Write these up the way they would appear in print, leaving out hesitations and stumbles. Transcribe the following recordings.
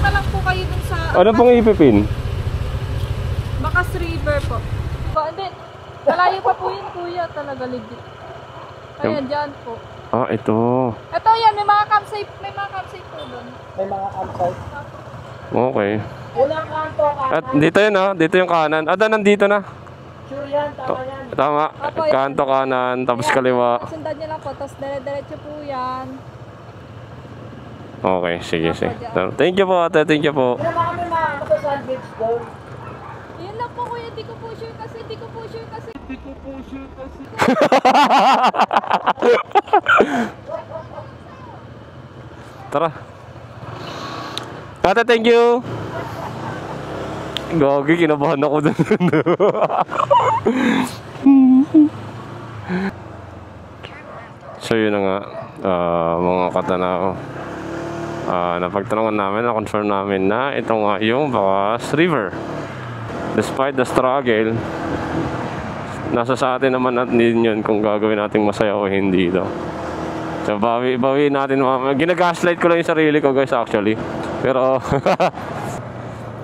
na lang po kayo dun sa... Ano pong ipipin? Bakas River po. Hindi. Malayo pa po yun, kuya. Talaga legit. Kaya dyan po. Ah, ito. Ito yan, may mga campsite po doon. May mga campsite. Okay. Ulang kanto ka. At dito yun ha, dito yung kanan. Ada, nandito na. Sure yan, tama yan. Tama. Opo, Kanto kanan, tapos kaliwa. Sundan nyo lang po, tapos dire-diretso po yan. Okay, sige, sige. Thank you po, ate. Thank you po. Hindi naman kami makakasandwich doon. Yun lang po kuya, di ko po sure kasi. Tara. Ate, thank you. Gagi, kinabahan ako dun. So yun na nga, mga katanaw. Napagtanungan namin, na-confirm namin na ito nga yung Bakas River. Despite the struggle, nasa sa atin naman at din yun kung gagawin natin masaya o hindi daw. So bawi natin, ginagaslight ko lang yung sarili ko guys actually. Pero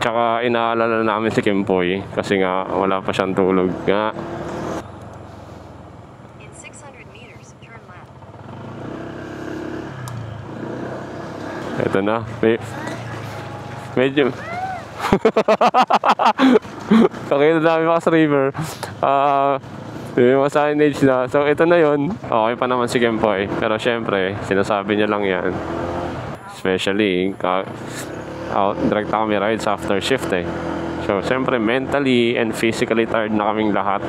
tsaka inaalala namin si Kimpoy kasi nga wala pa siyang tulog nga. In 600 meters, turn left. Ito na, medyo kakita namin Bakas River. May mga signage na. So ito na yun. Okay pa naman si Kimpoy. Pero syempre, sinasabi niya lang yan. Especially, direct kami rides after shift eh. So syempre, mentally and physically tired na kaming lahat.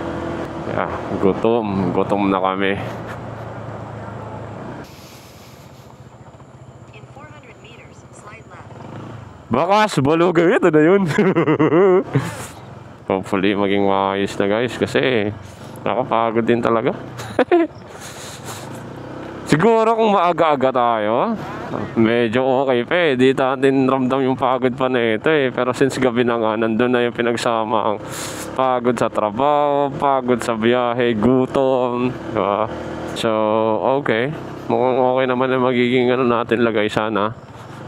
Yeah, gutom na kami. In 400 meters, slide left. Bakas, Bulugaw, ito na yun. Hopefully maging maayos na guys kasi nakapagod din talaga. Siguro kung maaga-aga tayo, medyo okay pa eh. Di natin ramdam yung pagod pa na ito eh. Pero since gabi na nga, nandun na yung pinagsama ang pagod sa trabaho, pagod sa biyahe, gutom. Diba? So, okay. Mukhang okay naman na magiging ano natin lagay sana.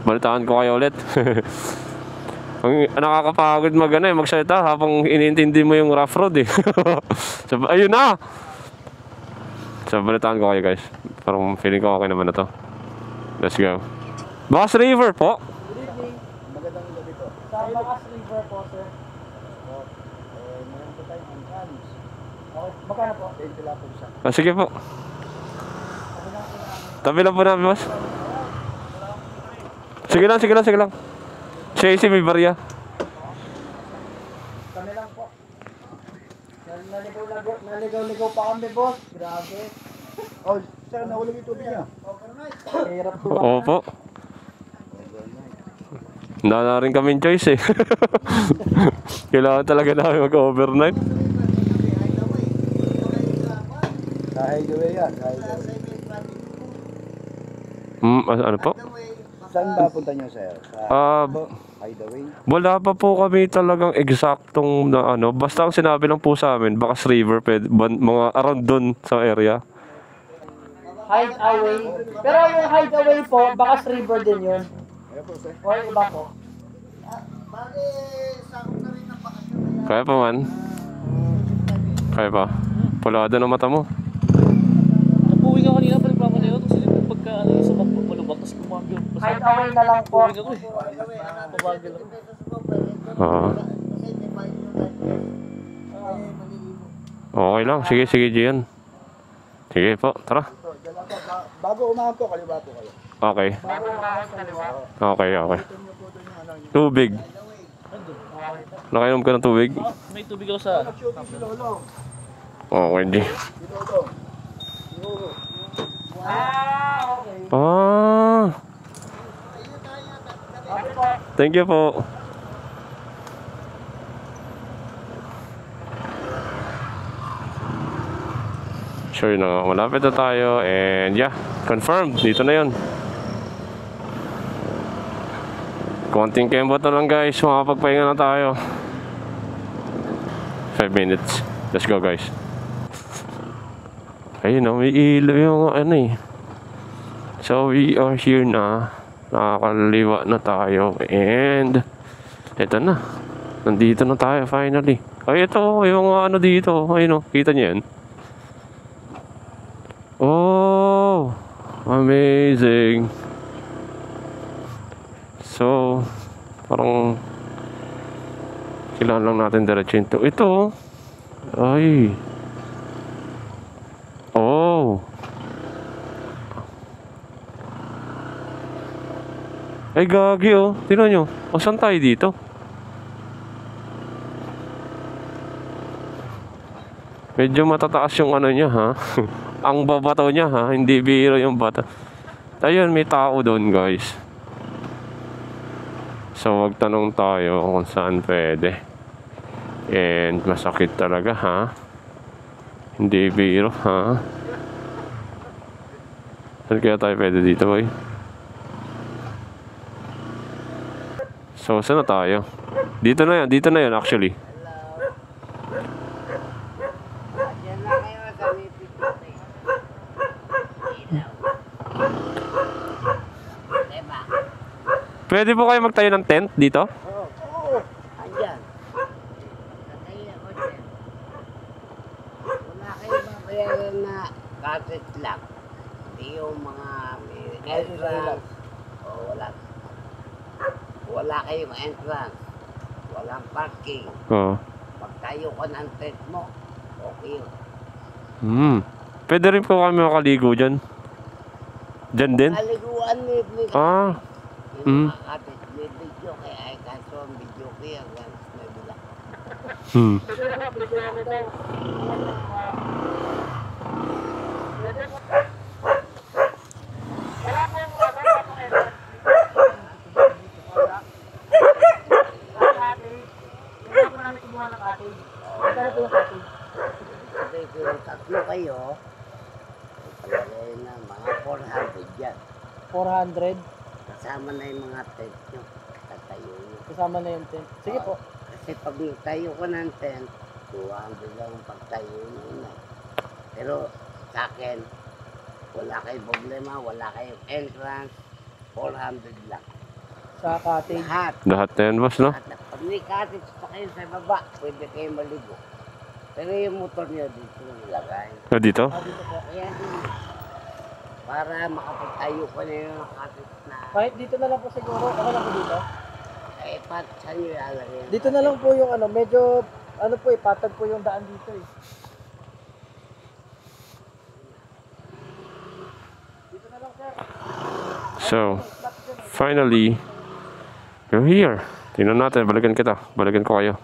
Balitaan ko kayo ulit. Ang nakakapagod magsalita habang inintindi mo yung rough road eh. So, ayun na! So, balitaan ko kayo guys. Parang feeling ko okay naman na to. Let's go. Bakas River po. Good evening. Magandang gabi po. Sa Bakas River po, sir. Meron po tayong entrance. Okay, magkano po? 20 lang po isa. Sige po. Tabi lang po namin, boss. Sige lang. Si AC may barya. Kami lang po. Naligaw pa kami, boss. Grabe. Oh, sir, nahulog yung tubig niya. Hirap po. Opo. Wala rin kaming choice eh. Kailangan talaga namin mag-overnight. Sa highway yan. Ano po? Saan ba punta nyo, sir? Sa highway? Wala pa po kami talagang eksaktong na ano. Basta ang sinabi lang po sa amin, Bakas River, mga around dun sa area. Hideaway. Pero yung hideaway po, Bakas River din yun. O iba po. Kaya pa man. Kaya pa. Pulada ng mata mo. Napuwi ka kanina, balik pa ako na yun. Kasi pagka sa malubak, tapos kumagil. Hideaway na lang po. Puwi ka ko eh. Kumagil ako. Oo. Okay lang. Sige, Gian. Sige po, tara. Bago umahan po, kaliwa po kayo. Okay. Bago umahan, kaliwa. Okay. Tubig. Nakainom ka ng tubig? May tubig ako sa... Okay, hindi. Okay. Thank you po. Sure na, malapit na tayo and yeah, confirmed, dito na yun. Konting kembot na lang guys, makapagpahinga na tayo. 5 minutes, let's go guys. Ayun na, may ilaw yung ano eh. So we are here na. Nakakaliwa na tayo. And eto na. Nandito na tayo finally. Ay, ito. Yung ano dito. Ayun o. Kita niyo yan? Oh! Amazing! So, parang kailangan lang natin diretso ito. Ito. Ay. Oh. Ay, gagi oh. Tingnan nyo. O, saan tayo dito? Medyo matataas yung ano niya, ha? Ang babato niya, ha? Hindi biro yung bato. Ayun, may tao doon, guys. So, magtanong tayo kung saan pwede. And masakit talaga, ha? Hindi biro, ha? Saan kaya tayo pwede dito, boy? So, saan na tayo? Dito na yan actually. Diyan na kayo sa may pipiti. Diba? Pwede po kayo magtayo ng tent dito? Oo. Andyan. Natayo ako dyan. Wala kayo mabayaran na budget lang. Hindi yung mga may entrance. O wala kayong entrance. Walang parking. Oo. Pagtayo ko ng tent mo, okay yun. Pwede rin po kami makaligo dyan. Dyan din? Kaliguan ni Blake. Ah. Yung mga kapit, may video kaya ay kaso ang video kaya once may bila. Kasi kung tatlo kayo, palagay na mga 400 yan. 400. Kasama na yung mga tent nyo. Tatayo nyo. Kasama na yung tent. Sige po. Kasi pag nagtayo ko ng tent, 200 lang ang pagtayo nyo na. Pero sa akin, wala kayong problema, wala kayong entrance, 400 lang. Sa cottage. Lahat. Lahat na yan, boss, no? At pag may cottage pa kayo sa baba, pwede kayo maligo. Pero yung motor nyo dito nilagay. O, dito? Kaya din, para makapagtayo ko na yung cottage na, Kahit dito na lang po siguro. Ako lang po dito. eh, pat, saan nyo ilalagay? Dito na lang po yung ano. Medyo ano po patag po yung daan dito eh. So, finally, you're here. Tingnan natin, balikan kita. Balikan ko kayo.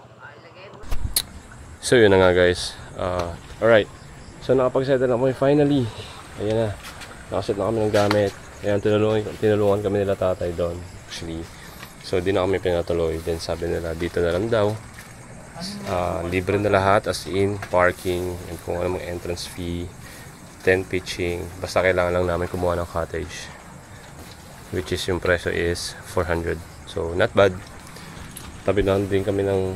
So, yun na nga, guys. Alright. So, nakapag-settle na kami finally. Ayan na. Nakaset na kami ng gamit. Ayan, tinulungan kami nila tatay doon. Actually. So, di na kami pinatuloy. Then, sabi nila, dito na lang daw. Libre na lahat, as in, parking, and kung ano mga entrance fee, tent pitching. Basta kailangan lang namin kumuha ng cottage. Which is, yung presyo is 400. So, not bad. Tabi na din kami ng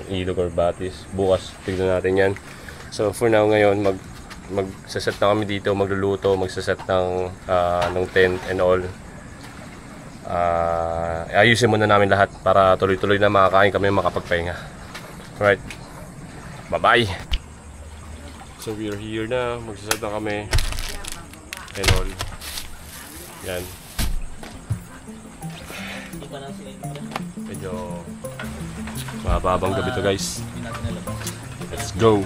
ilog or batis. Bukas, tignan natin yan. So, for now ngayon, magsaset na kami dito, magluluto, magsaset ng tent and all. Ayusin muna namin lahat para tuloy-tuloy na makakain kami, makapagpahinga. Alright. Bye-bye! So, we are here na. Magsaset na kami and all. Yan. Medyo mababang gabi to, guys. Let's go!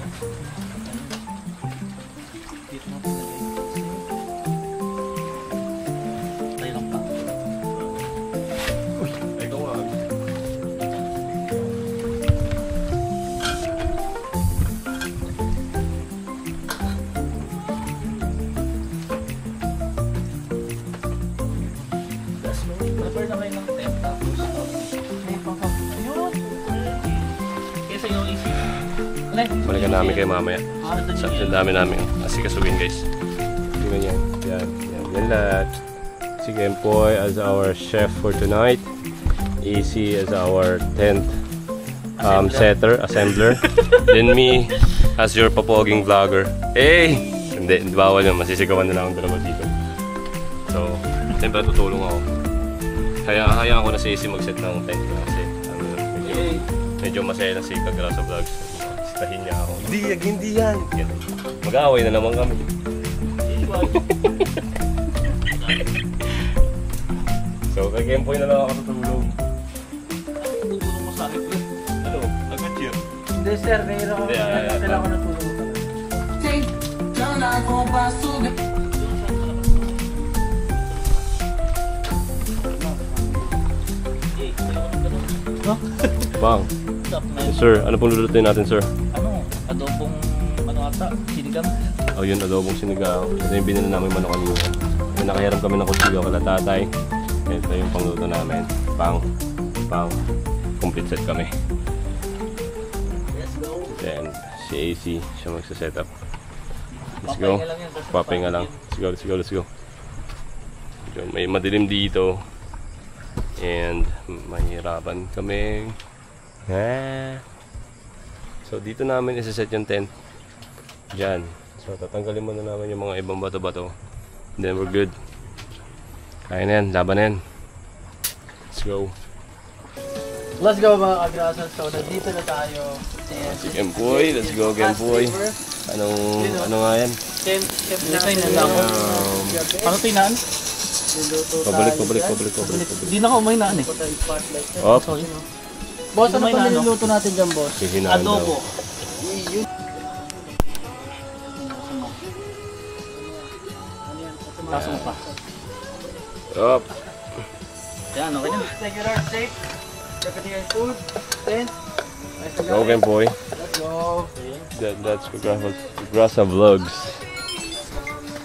Prepare na kayo ng tent tapos may pang-ayun. Kesa yung isip. Balikan namin kayo mamaya. Sa dami namin asikasuhin, guys. Tingnan yan. Yan lahat. Si Gempoy as our chef for tonight. AC as our tent assembler. Then me as your papoging vlogger. Hey! Hindi, bawal yun. Masisigawan na lang ang dalawa dito. So, Siyempre tutulong ako. Hayaan ko na si AC mag-set ng tent kasi medyo masaya na si Kagrasa Vlogs. Sitahin niya ako. Hindi yan. Mag-aaway na naman kami. So, kay Gempoy na lang ako tutulong. Tutulong mo sa akin. Ano? Nag-cheer. Hindi sir, mayroon ako. Kailangan ko na tulong mo Bang. Yes, sir. Ano pong lulutuin natin, sir? Adobong, ata, sinigang. Oh, yun, adobong sinigang. Ito yung binili namin manok kanina. Nakahiram kami ng kutsilyo kala tatay. Ito yung pangluto namin. Pang. Complete set kami. Then, si AC, siya magsa-setup. Let's go. Papahinga lang. Let's go. May madilim dito. And mahirapan kami. So dito namin isa-set yung tent. Diyan. So tatanggalin muna namin yung mga ibang bato-bato. Then we're good. Kaya na yan. Laban na yan. Let's go. Let's go mga kagrasan. So nandito na tayo. Si Gempoy. Let's go Gempoy. Ano nga yan? Ano tinaan? Pabalik. Hindi na ako umahinaan eh. Op. Boss, ano pa niluluto natin dyan, boss? Hihinaan daw. Adobo. Lasong pa. Op. Yan, okay na. Thank you, Lord. Safe. Preparing your food. Tent. Go Gempoy. Let's go. That's Kagrasa Vlogs.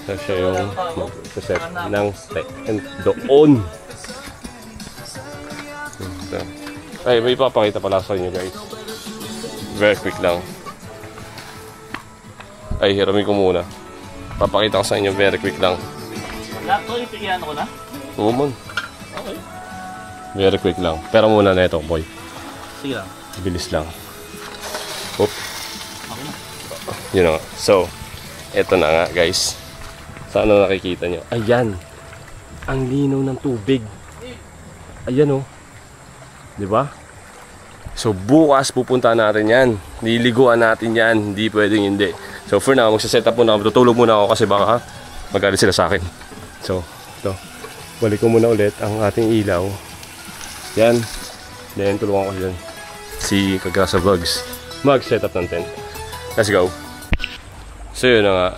So siya yung mag-set ng tent doon. Ay, may ipapakita pala sa inyo guys. Very quick lang. Ay, hiramin ko muna. Papakita ko sa inyo very quick lang. Lahat to, ipigilan ko na? Oo man. Okay. Very quick lang. Pero muna na ito, boy. Sige lang. Bilis lang. Oop. Okay na. Yun na nga. So, eto na nga guys. Sana nakikita nyo. Ayan. Ang linaw ng tubig. Ayan oh. Diba? So bukas pupunta natin yan. Niliguan natin yan. Hindi pwedeng hindi. So for now, magsaset up muna ako. Tutulog muna ako kasi baka magalit sila sa akin. So, ito. Balik ko muna ulit ang ating ilaw. Yan. Then tulungan ko dyan si Kagrasa Vlogs mag-set up ng tent. Let's go. So yun na nga.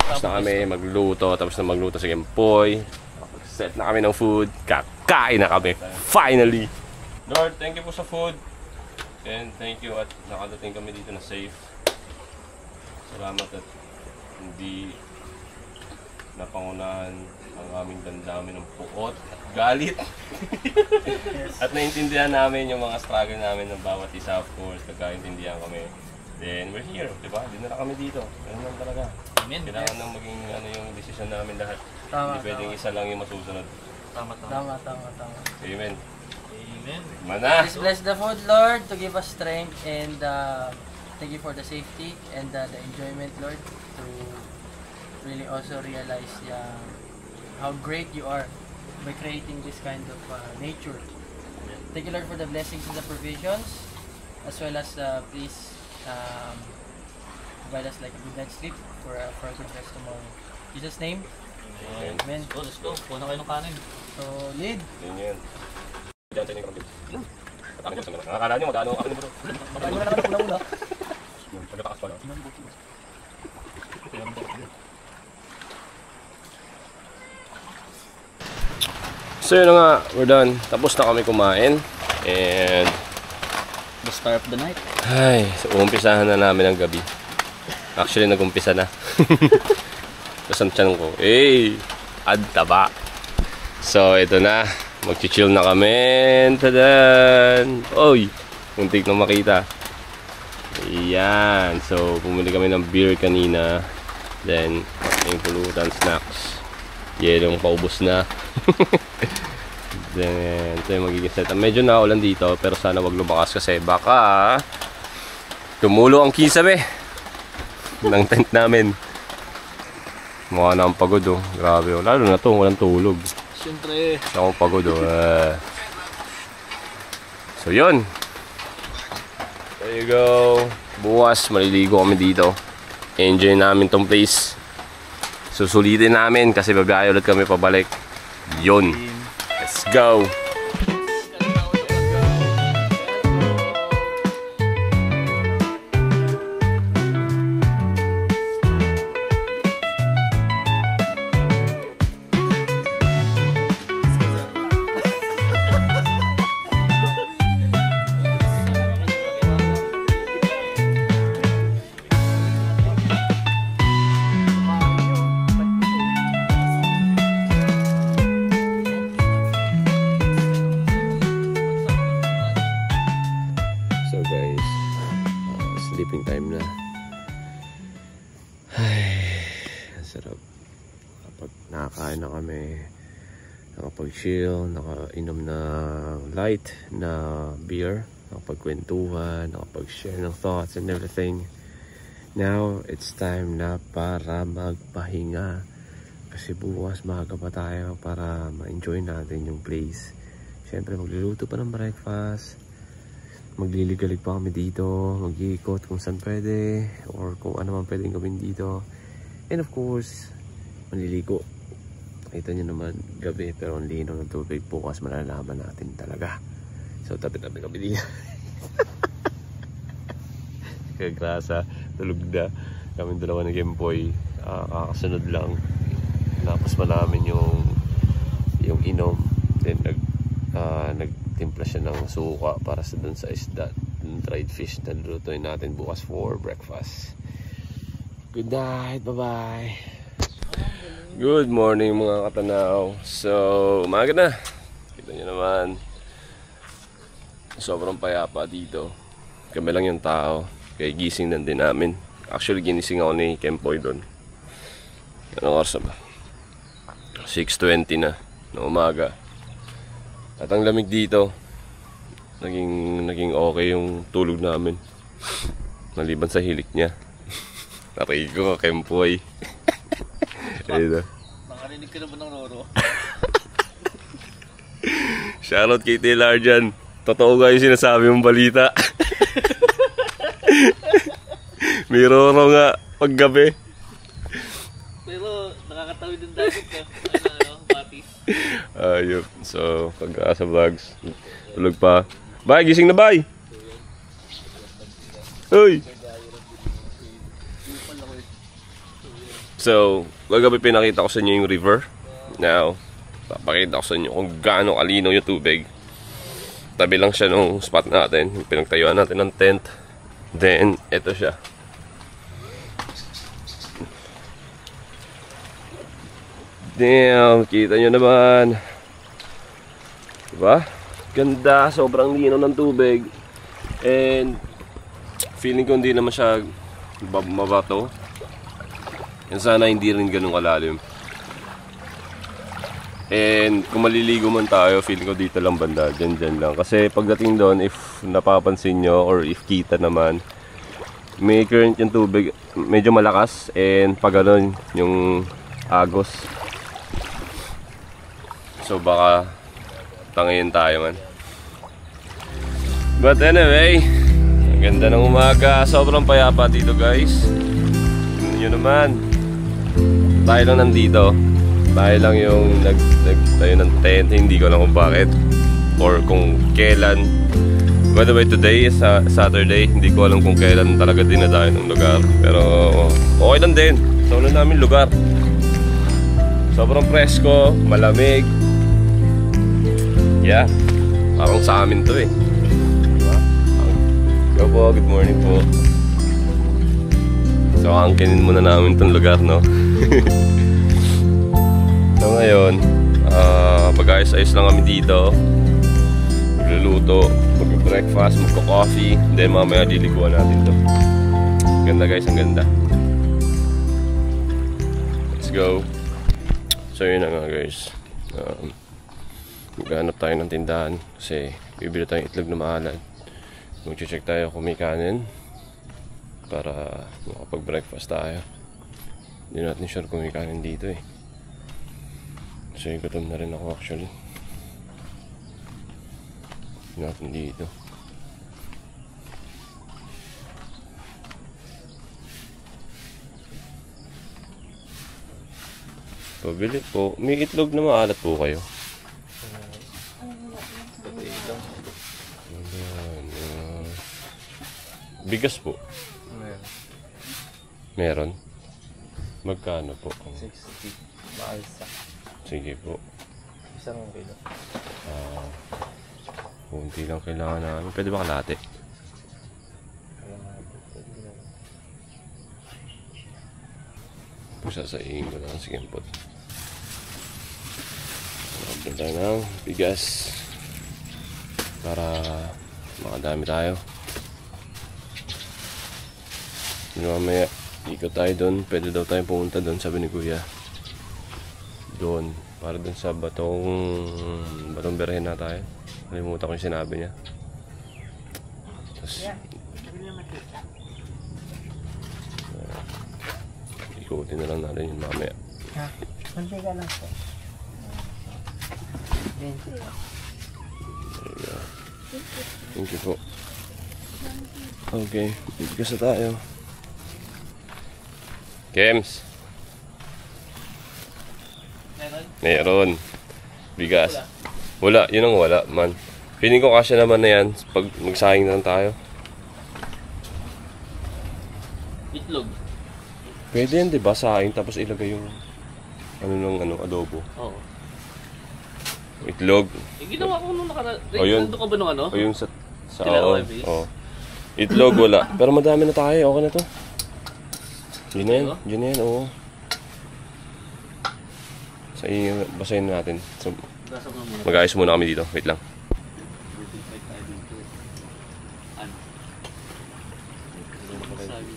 Tapos na kami magluto. Tapos na magluto si Gempoy. Set na kami ng food. Kakain na kami. Finally! Lord, thank you po sa food. And thank you at nakadating kami dito na safe. Salamat at hindi napangunahan ang aming damdamin ng puot at galit. At naintindihan namin yung mga struggle namin ng bawat isa, of course. Nagkaintindihan kami. Then we're here, diba? Dinala kami dito. Ganun lang talaga. Amen. Kailangan nang maging yung decision namin lahat. Tama, Hindi pwedeng isa lang yung masusunod. Tama. Tama. Amen. Amen. Mana! Please bless the food, Lord, to give us strength, and thank you for the safety and the enjoyment, Lord, to really also realize how great you are by creating this kind of nature. Thank you, Lord, for the blessings and the provisions, as well as please provide us like a good night's sleep for a good rest tomorrow. In Jesus' name, amen. Let's go. Puno kayo ng kanin. So, lead. Yun yun. Diyan sa inyo kapatid. Nakakala nyo magkano ako nito. Pagkain mo na naman ang una. Pagkatakas pa lang. So yun na nga, we're done. Tapos na kami kumain. And The star of the night. ay, so umpisahan na namin ang gabi. Actually, nag-umpisa na. Tapos ang tiyan ko, ad taba. So, ito na. Mag-chill na kami. Tadan! Oy! Muntik na makita. Ayan. So, pumili kami ng beer kanina. Then, yung pulutan, snacks. Yelong paubos na. Then, ito yung magiging setup. Medyo naulan dito, pero sana wag lumakas kasi baka tumulo ang kisame ng tent namin. Mukha na akong pagod oh. Grabe oh. Lalo na to, walang tulog. Siyempre. Akong pagod oh. So yun. There you go. Bukas maliligo kami dito. Enjoy namin tong place. Susulitin namin kasi babiyahe ulit kami pabalik. Yun. Let's go. So guys, sleeping time na. Ay, ang sarap. Kapag nakakain na kami, nakapag-chill, nakainom na light na beer, nakapagkwentuhan, nakapag-share ng thoughts and everything. Now, it's time na para magpahinga. Kasi bukas maaga pa tayo para ma-enjoy natin yung place. Siyempre, magluluto pa ng breakfast. Magliligalig pa kami dito, mag-iikot kung saan pwede or kung ano man pwedeng gawin dito. And of course, maliligo. Nakita nyo naman gabi pero ang lino ng tubig. Bukas malalaman natin talaga. So tabi-tabi kami dito. Kagrasa, tulog na. Kaming dalawa na Game Boy. Kakasunod lang. Tapos pa namin yung inom. Then nagtimpla siya ng suka para sa dun sa isda, yung dried fish na lutuin natin bukas for breakfast. Good night, bye bye. Good morning mga katanaw. So umaga na, kita nyo naman sobrang payapa dito. Kami lang yung tao, kaya gising na din namin. Actually ginising ako ni Kempoy doon. Anong oras ba? 6:20 na umaga. At ang lamig dito, naging okay yung tulog namin. Maliban sa hilik niya. Taray ko ka, Kempoy. Nakarinig ka na ba ng Roro? Shoutout kay Taylor dyan. Totoo nga yung sinasabi mong balita. May Roro nga paggabi. Pero nakakatawid din dapat ka. Patis. Ayun. So, Pag-asa Vlogs. Tulog pa. Bye, gising na bye. Uy. So, kagabi pinakita ko sa inyo yung river. Now, papakita ko sa inyo kung gaano kalinaw yung tubig. Tabi lang siya nung spot natin. Yung pinagtayuan natin ng tent. Then, ito siya. Damn, kita nyo naman. Diba? Ganda, sobrang linaw ng tubig. And feeling ko hindi naman siya mabato. And sana hindi rin ganun kalalim. And kung maliligo man tayo, feeling ko dito lang banda, dyan lang. Kasi pagdating doon, if napapansin nyo or if kita naman, may current yung tubig, medyo malakas. And pag ganun, yung agos. So baka tangayin tayo man. But anyway, ang ganda ng umaga. Sobrang payapa dito guys. Tingnan nyo naman. Tayo lang nandito. Tayo lang yung nagtayo ng tent. Hindi ko lang kung bakit or kung kailan. By the way, today is Saturday. Hindi ko alam kung kailan talaga dinadayo ng lugar. Pero okay lang din. Sa ulo namin lugar. Sobrang presko, malamig. Yeah, parang sa amin to eh. Diba? Go po, good morning po. So, angkinin muna namin tong lugar, no? So, ngayon, mag-ayos-ayos lang kami dito. Magluluto, mag-breakfast, magko-coffee. Then, mamaya liliguan natin to. Ganda guys, ang ganda. Let's go. So, yun na nga guys. Maghanap tayo ng tindahan kasi bibili tayong itlog na maalat. Mag-check tayo kung may kanin para makapag-breakfast tayo. Hindi natin sure kung may kanin dito eh. So gutom na rin ako actually. Hindi natin dito. Pabili po. May itlog na maalat po kayo. Bigas po. Meron. Magkano po? 60. Maalsa. Sige po. Isang kilo. Kunti lang kailangan namin. Pwede ba kalahati? Sasayin ko lang. Sige po. Magdala tayo ng bigas. Para makadami tayo. Mamaya, ikot tayo doon. Pwede daw tayong pumunta doon, sabi ni Kuya. Doon. Para doon sa batong berhen na tayo. Nalimutan ko yung sinabi niya. Tapos, ikutin na lang natin yun mamaya. Ha? Kunti ka lang po. 20. There you go. Thank you po. Okay, bigas na tayo. Kems. Meron. Bigas. Wala, yun ang wala man. Feeling ko kasya naman na yan pag magsahing na lang tayo. Itlog. Pwede yan, diba? Sahing tapos ilagay yung adobo. Oo. Itlog. Ginawa ko nung O yun. Nandun ka ba nung ano? O yung sa Kailangan oo. ko i-base? Oo. Itlog wala. Pero madami na tayo. Okay na to. Yun na yan. Yun na yan, oo. Basahin na natin. So, Dasam na muna. mag-ayos muna kami dito. Wait lang. Ano? Sabi.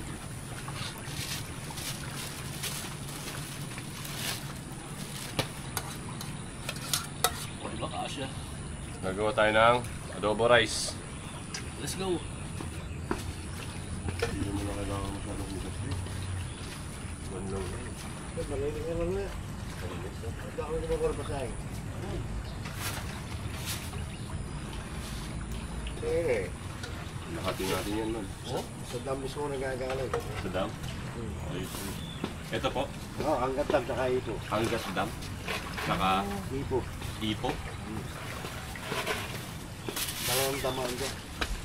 O, diba kasya? Nagawa tayo ng adobo rice. Let's go. Hindi mo na kailangan masyadong bigas. Manlong. Malinig naman na. Ito ako naman korpasay. Eh, Nakati natin yan, man. sa dam mismo nagagaling. Sa dam? Ayos. Ito po, Oo, hanggat dam, saka ito. hanggas dam. Saka Ipo. ipo. Dalawang damaan dyan.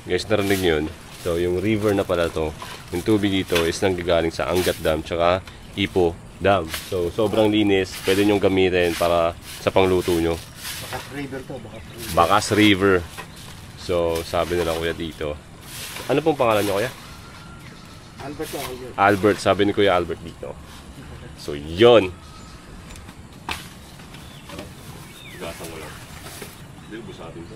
Guys, narinig nyo yun. So, yung river na pala to, yung tubig dito is nanggagaling sa Angat Dam tsaka Ipo Dam. So, sobrang linis. Pwede nyong gamitin para sa pangluto nyo. Bakas river to, bakas river. Bakas River. So, sabi nila kuya dito. Ano pong pangalan nyo kuya? Albert to, Albert. Albert. Sabi ni Kuya Albert dito. So, yun. Gasan ko lang. Hindi, busatin to.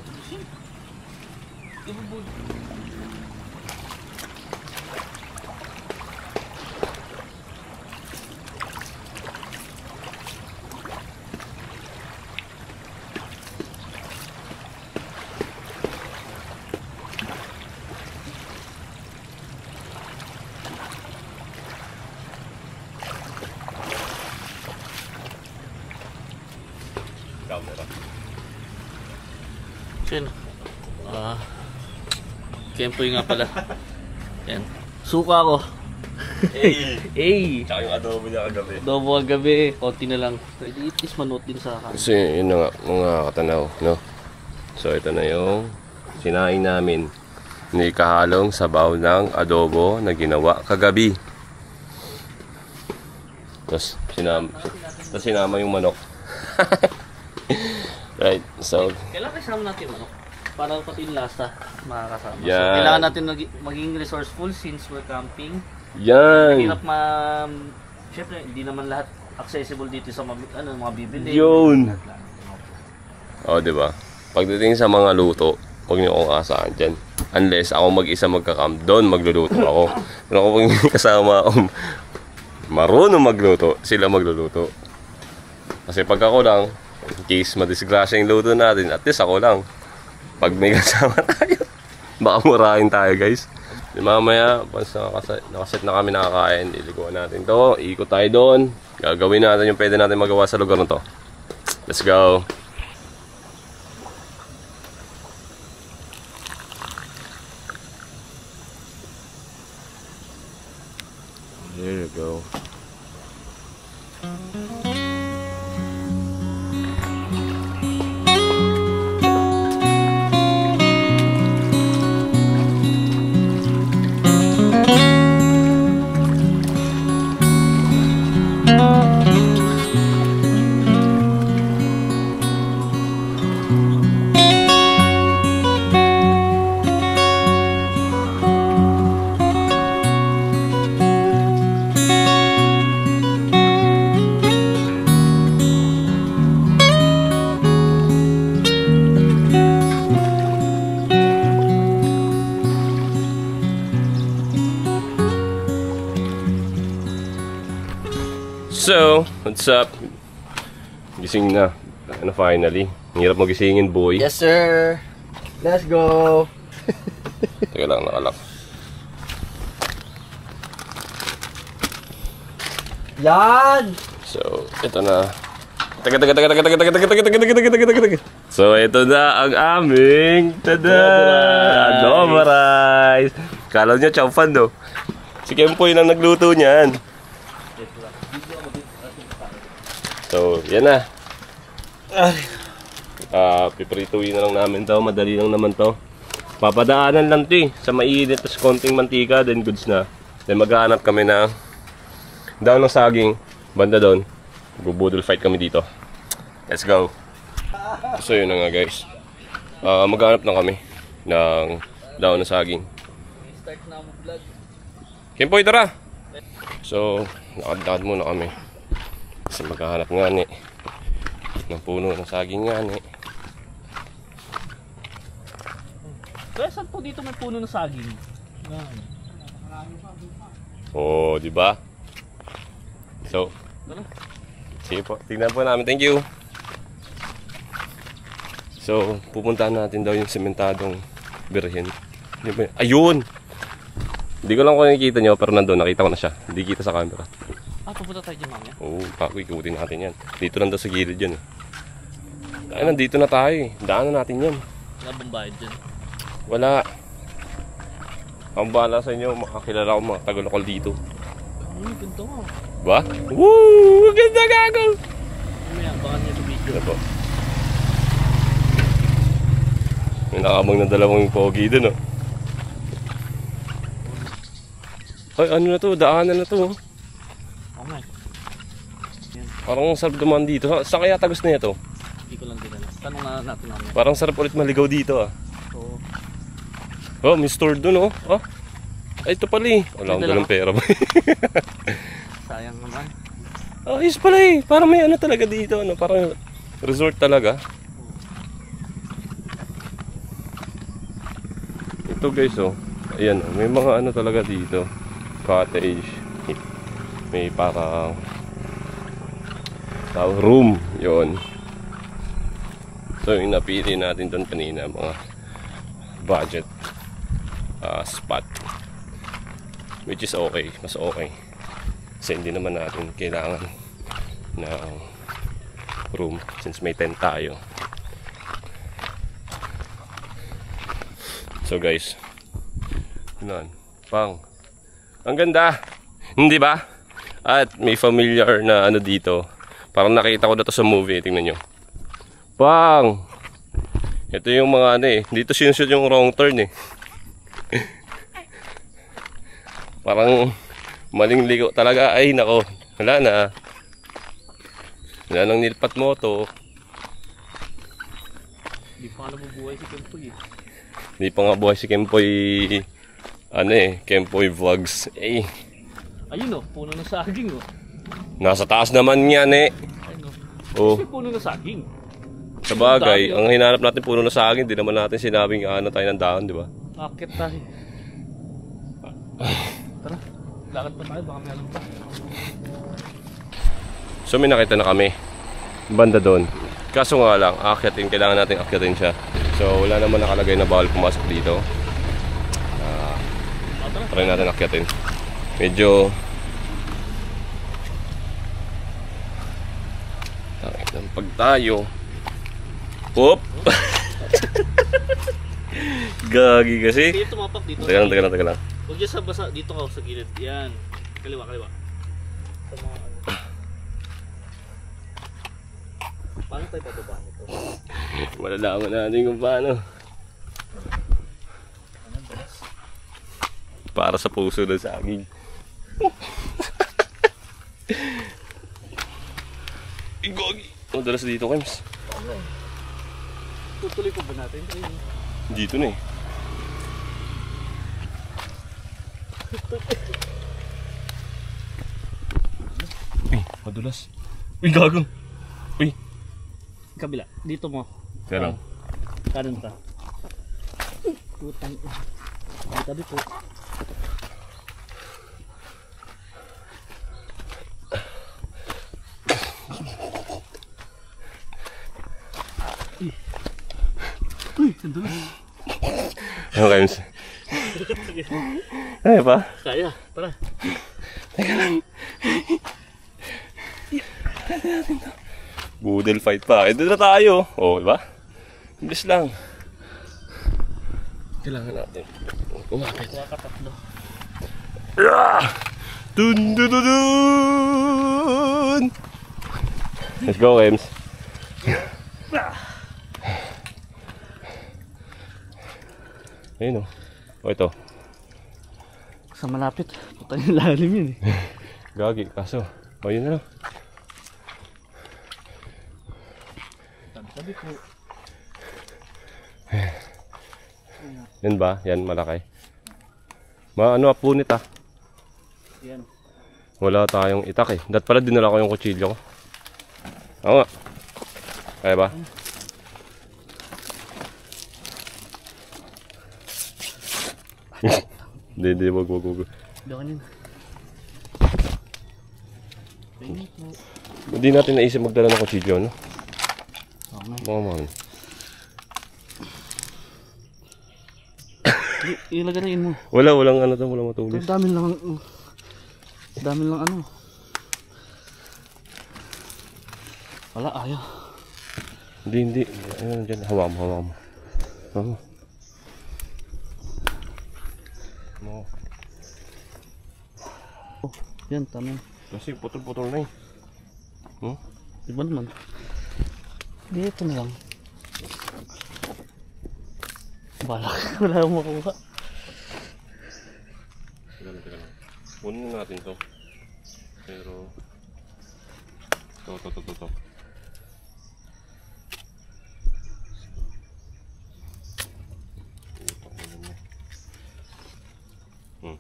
Camera. Sino? Kempoy nga pala. Yan. Suka ko. Tsaka yung adobo niya kagabi. Adobo gabi. Konti na lang. Pwede itis manood din sa akin. So yun na nga mga katanaw, no? So ito na yung sinaing namin. Ni kahalong sabaw ng adobo na ginawa kagabi. Tapos sinama yung manok. Right, so Kailangan kasama natin ano? Para pati yung lasa makakasama. So, Yan. kailangan natin maging resourceful since we're camping. yan. Hirap Siyempre, hindi naman lahat accessible dito sa mga bibili. Yun. O, di ba? Pagdating sa mga luto, huwag niyo akong asahan dyan. Unless ako mag-isa magka-camp, doon magluluto ako. Pero kung kasama akong marunong magluto, sila magluluto. Kasi pag ako lang, in case madisgrasya yung luto natin, at least ako lang. Pag may kasama tayo, baka murahin tayo guys. Di mamaya, once nakaset na kami nakakain, iliguan natin to. Ikot tayo doon. Gagawin natin yung pwede natin magawa sa lugar na to. Let's go. There you go. So, what's up? Gising na. Ano finally? Ang hirap magisingin, boy. Yes, sir. Let's go. Teka lang, nakalak. Yan! So, ito na. Taga. So, ito na ang aming adobo rice. Kala nyo, chowpan, no? Si Kempoy lang nagluto niyan. So, yan na. Piprituin na lang namin to. Madali lang naman to. Papadaanan lang to eh. Sa mainit, tapos konting mantika, then goods na. Then maghahanap kami ng daon ng saging. Banda doon. Bubudol fight kami dito. Let's go. So, yun na nga guys. Maghahanap na kami ng daon ng saging. Start na mo vlog. Kempoy, tara! So, nakadakad muna kami. Kasi maghahanap nga ni ng puno ng saging nga ni. Kaya saan po dito may puno ng saging? Oh, di ba? So, sige po, tingnan po namin. Thank you. So, pupuntahan natin daw yung sementadong birhen. Ayun! Hindi ko lang kung nakikita nyo, pero nandun, nakita ko na siya. Hindi kita sa camera. Pupunta tayo dyan mamaya. Oo, ikutin natin yan. Dito lang daw sa gilid yan eh. Ay, nandito na tayo eh. Daanan natin yan. Wala bang bayad dyan? Wala. Ang bahala sa inyo, makakilala ko mga taga-lokal dito. Ganito nga. Ba? Woo! Ganda gago! Mamaya, baka niya sa video. Ano po? May nakabang na dalawang pogi dun oh. Ay, ano na to? Daanan na to oh. Okay. Parang sarap dumaan dito. Saan kaya tagos na ito? Hindi ko lang din alam. Tanong na natin mamaya. Parang sarap ulit maligaw dito ah. Oo. Oh, may store dun oh. Oh. Ay, ito pala eh. Wala akong dalang pera ba? Sayang naman. Oh, ayos pala eh. Parang may ano talaga dito. Ano? Parang resort talaga. Ito guys oh. Ayan oh. May mga ano talaga dito. Cottage. May parang room. Yun. So yung napili natin doon kanina mga budget spot, which is okay. Mas okay kasi hindi naman natin kailangan ng room since may tent tayo. So guys, yun, ang ganda, hindi ba? At may familiar na ano dito. Parang nakita ko na to sa movie. Tingnan nyo. Pang! Ito yung mga ano eh. Dito sinushoot yung wrong turn eh. Parang maling ligo talaga. Ay nako. Wala na. Wala nang nilpat mo to. Hindi pa nga nabubuhay si Kempoy eh. Hindi pa nga buhay si Kempoy. Ano eh. Kempoy Vlogs. Eh. Ayun oh. Puno ng saging oh. Nasa taas naman yan eh. Ayun Oh. oh. Kasi puno ng saging. Sa bagay, ang hinanap natin puno na saging, di naman natin sinabing ano tayo ng dahon, di ba? Akit tayo. Tara. Lakad pa tayo. Baka meron pa. So may nakita na kami. Banda doon. Kaso nga lang, akyatin, kailangan natin akyatin siya. So wala naman nakalagay na bawal pumasok dito. Try natin akyatin. Medyo pag tayo. Hop! Gagi kasi. Dito tumapak dito. Teka lang. Huwag dyan sa basa. Dito ka sa gilid. Yan. Kaliwa. Sa mga ano. Paano tayo pababa nito? Malalaman natin kung paano. Para sa puso ng saging. Gagi! Ang dalas dito, Kems. Tutuloy pa ba natin? Dito na eh. Uy, madulas. Uy, gagong. Uy. Kabila. Dito mo. Kaya lang. Kanan ka. Putang. Tabi po. Uy, sandulas. Ano, Kems? Kaya pa? Kaya, tara. Teka lang. Boodle fight pa. Eh, doon na tayo. Oh, diba? Bilis lang. Kailangan natin umapit. Katatlo. Dun dun dun dun! Let's go, Kems. Ayun o. O ito. Sa malapit. Putang yung lalim yun eh. Gagi. Kaso. O yun na lang. Tabi po. Yan ba? Yan malaki. Ano punit ah. Yan. Wala tayong itak eh. Dat pala dinala ko yung kutsilyo ko. Oo nga. Kaya ba? Hindi, wag. Doon yun. Hindi natin naisip magdala ng kutsilyo, no? Okay. Baka man. Ilagay mo. Walang ano to, walang matulis. Dami lang ano. Wala, ayaw. Hindi. Ayun, dyan. Hawa mo. Oh, yan, tama. Kasi putol-putol na eh. Iba naman. Dito na lang. Balak. Wala akong makuha. Teka lang. Punin natin to. Pero to.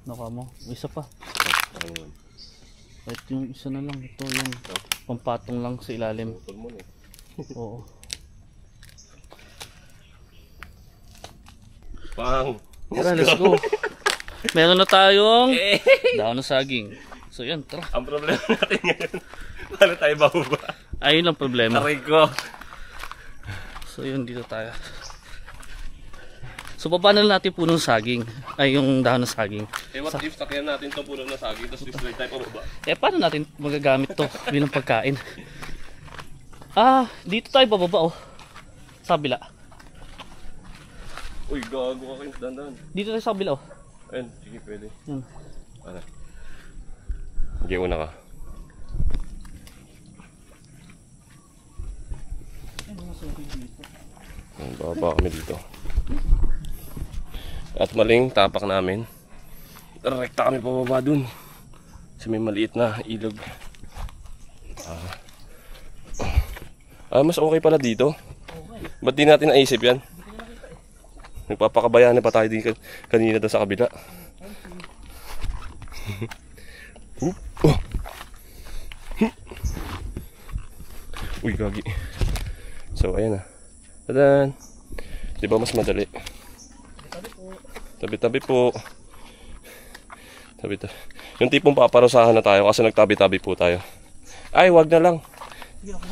Naka mo. Isa pa. Ayun. Kahit yung isa na lang. Ito yung pampatong lang sa ilalim. Putol mo na eh. Oo. Pang! Tara, let's go. Meron na tayong daon ng saging. So yan, tara. Ang problema natin ngayon, paano tayo bababa? Ayun ang problema. Aray ko. So yun, dito tayo. So baba na natin punong saging. Ay, yung dahon ng saging. Eh what if takyan natin to puno na saging, tapos display tayo pababa? Eh, paano natin magagamit to bilang pagkain? Dito tayo bababa oh. Sa kabila. Uy, gago ka kayo, dandan. Dito tayo sa kabila oh. Ayun, sige pwede. Yan. Ano? Sige, una ka. Baba kami dito. At maling tapak namin. Rekta kami pababa dun. Sa may maliit na ilog. Mas okay pala dito. Ba't di natin naisip yan? Nagpapakabayaan na pa tayo din kanina doon sa kabila. Uy, gagi. So, ayan na. Tadan! Di ba mas madali? Tabi-tabi po. Tabi-tabi. Yung tipong paparusahan na tayo kasi nagtabi-tabi po tayo. Ay, wag na lang.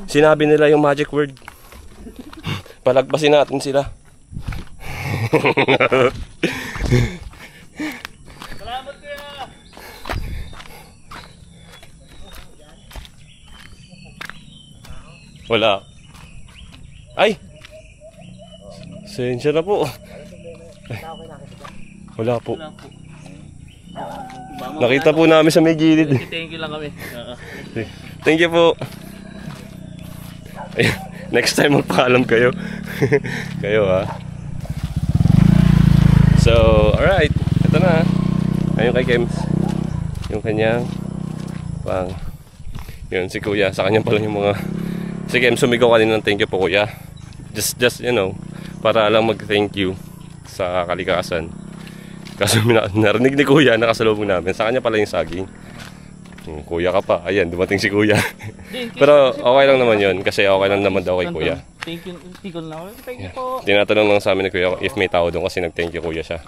Sinabi nila yung magic word. Palagpasin natin sila. Wala Wala. Ay! Sensya na po. Wala po. Wala po. Nakita po namin sa may gilid. Thank you lang kami. Thank you po. Ayun, next time magpaalam kayo. Kayo ha. So, alright. Ito na. Ayun kay Kems. Yung kanyang pang... Yun, si Kuya. Sa kanya pala yung mga... Si Kems sumigaw kanina ng thank you po, Kuya. Just, you know, para lang mag-thank you sa kalikasan. Kaso narinig ni Kuya, nakasalubong namin. Sa kanya pala yung saging. Kuya ka pa. Ayan, dumating si Kuya. Pero okay lang naman yun. Kasi okay lang naman daw kay Kuya. Thank you. Thank you po. Tinatanong lang sa amin ni Kuya if may tao doon kasi nag-thank you Kuya siya.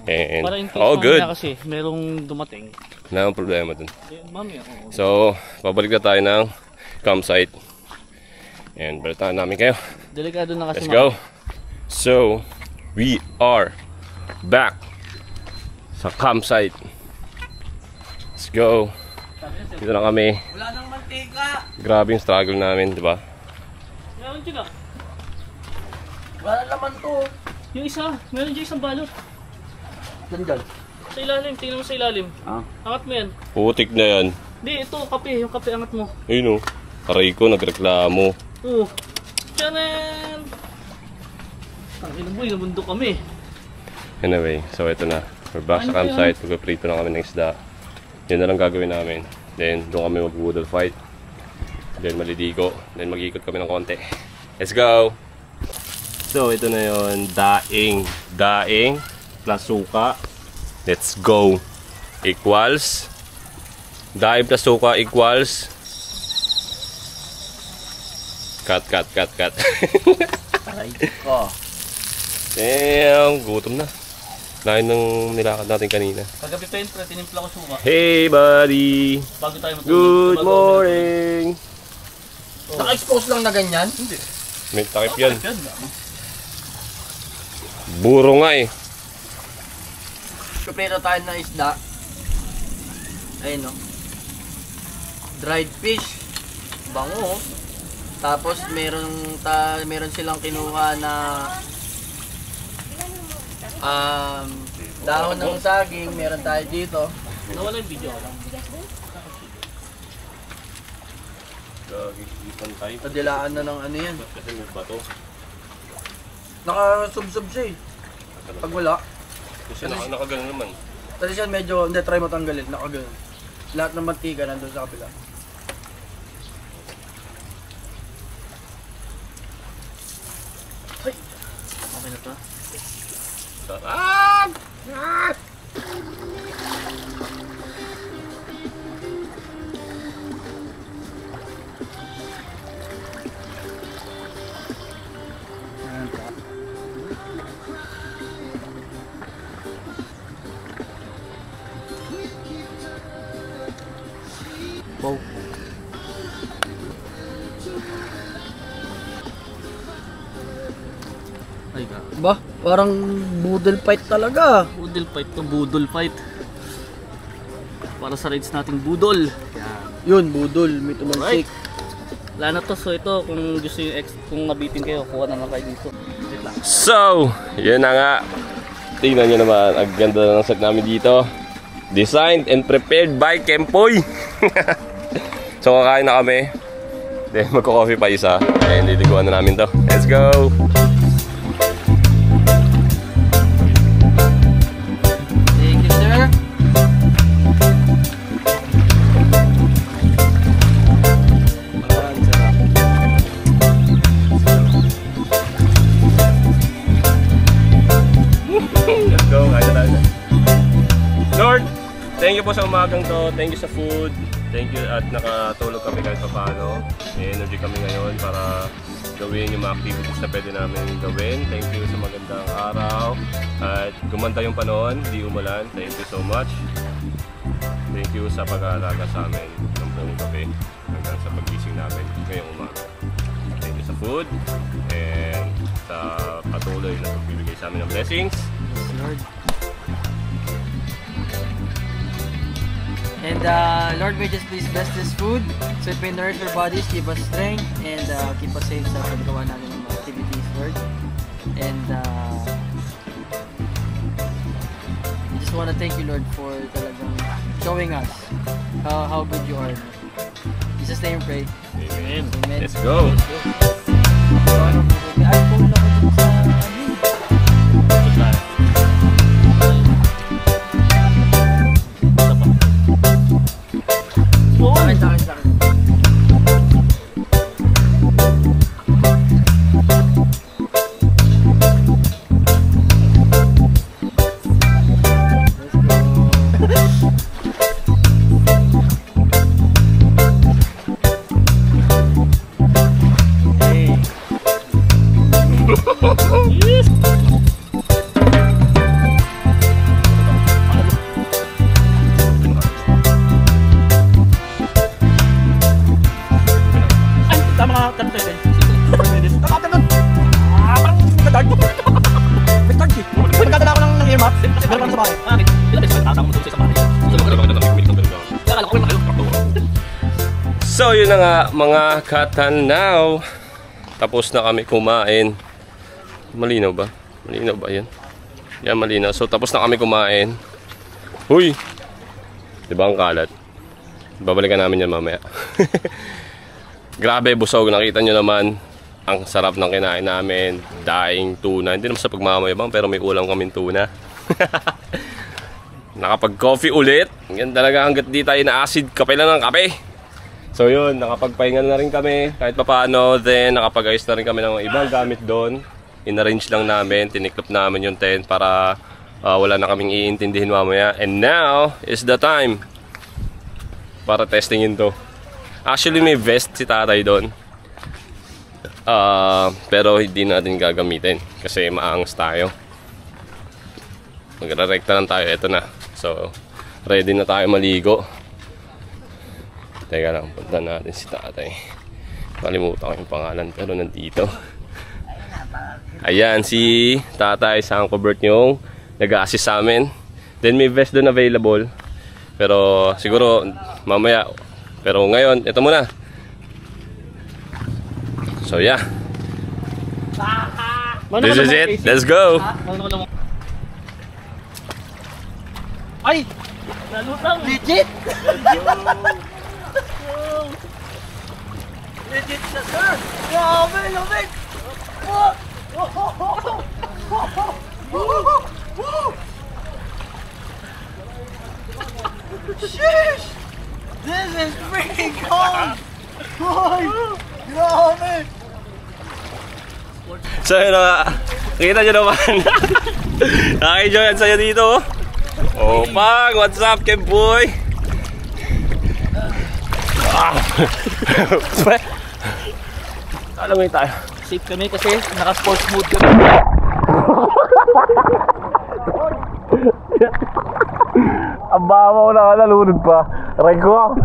And, Para in case good. kasi merong dumating. Wala nang problema dun. Mami, oo. So, pabalik na tayo ng campsite. And balitaan namin kayo. Delikado na kasi. Let's go. So, we are back sa campsite. Let's go. Dito na kami. Wala nang mantika. Grabe yung struggle namin, di ba? Meron dyan ah. Wala naman to. Yung isa, meron dyan isang balot. Gandal. Sa ilalim, tingnan mo sa ilalim. Angat mo yan. Putik na yan. Hindi, ito, kape. Yung kape, angat mo. Ayun o. Aray ko, nagreklamo. Oo. Tiyanan! Tangina boy, nabundok kami. Anyway, so ito na. We're back sa campsite. Magpaprito na kami ng isda. Yun na lang gagawin namin. Then, doon kami mag-woodle fight. Then, maliligo. Then, mag-ikot kami ng konti. Let's go! So, ito na yun. Daing. Daing plus suka. Let's go! Equals. Daing plus suka equals. Cut. Aray ko. Damn, gutom na. Lain ng nilakad natin kanina. Kagabi pa yun, pre, tinimpla ko suka. Hey buddy! Bago tayo matulog. Good morning! Naka-expose lang na ganyan? Hindi. May takip yan. Buro nga eh. Prepare tayo ng isda. Ayun o. Dried fish. Bango. Tapos meron silang kinuha na dahon ng saging. Meron tayo dito. Nawala yung video. Padilaan na ng ano yan. Kasi may bato. Naka-sub-sub siya eh. Pag wala. Kasi nakagano naman. Kasi siya medyo, hindi, try mo tanggalin. Nakagano. Lahat ng mantika nandun sa kabila. Okay na to. Sarap! Wow. Ay ka. Ba, parang boodle fight talaga. Budol fight to, budol fight. Para sa rides nating budol. Yun, budol. May tumansik. Wala na to, so ito, kung gusto yung kung nabitin kayo, kuha na lang kayo dito. Wait lang. So, yun na nga. Tingnan nyo naman, ang ganda ng set namin dito. Designed and prepared by Kempoy. So, kakain na kami. Then, magko-coffee pa isa. And liliguan na namin to. Let's go! Thank you, sir. Let's go, kaya tayo. Lord, thank you po sa umagang to. Thank you sa food. Thank you at nakatulog kami kahit pa paano. May energy kami ngayon para gawin yung mga activities na pwede namin gawin. Thank you sa magandang araw. At gumanda yung panahon, di umulan. Thank you so much. Thank you sa pag-aalaga sa amin ng buong gabi hanggang sa pagising namin ngayong umaga. Thank you sa food and sa patuloy na pagbibigay sa amin ng blessings. Lord. And Lord, may just please bless this food so it may nourish our bodies, give us strength, and keep us safe sa paggawa namin ng mga activities, Lord. And I just want to thank you, Lord, for talagang showing us how good you are. In Jesus' name pray. Amen. Amen. Let's go. May iPhone ako dun sa Sakit. So yun na nga mga katanaw. Tapos na kami kumain. Malinaw ba? Malinaw ba yan? Yan, malinaw. So tapos na kami kumain. Huy! Diba ang kalat? Babalikan namin yan mamaya. Grabe, busog. Nakita nyo naman ang sarap ng kinain namin. Daing tuna. Hindi naman sa pagmamayabang pero may ulam kaming tuna. Nakapag-coffee ulit. Yan talaga hanggat di tayo na-acid. Kape lang ng kape. So yun, nakapagpahinga na rin kami kahit papaano. Then nakapag-ayos na rin kami ng ibang gamit doon. In-arrange lang namin, tiniklop namin yung tent para wala na kaming iintindihin mamaya. And now is the time para testingin to. Actually may vest si tatay doon. Pero hindi natin gagamitin kasi maangas tayo. Magre-rekta lang tayo, eto na. So ready na tayo maligo. Teka lang, punta natin si tatay. Kalimutan ko yung pangalan pero nandito. Ayan, si tatay sa Angkobert yung nag-a-assist sa amin. Then may vest doon available. Pero siguro mamaya. Pero ngayon, ito muna. So yeah. This is it. Let's go. Ay! Nalutang! Legit! Legit na, sir! Grabe, lamig! Sheesh! This is freaking cold! Hoy! Grabe! So yun na, kita nyo naman. Naki-join sa'yo dito. Oh, Pag, what's up, Kemboy? Alam mo tayo. Safe kami kasi naka-sports mode kami. Ang bawa ko na nalunod pa. Aray ko.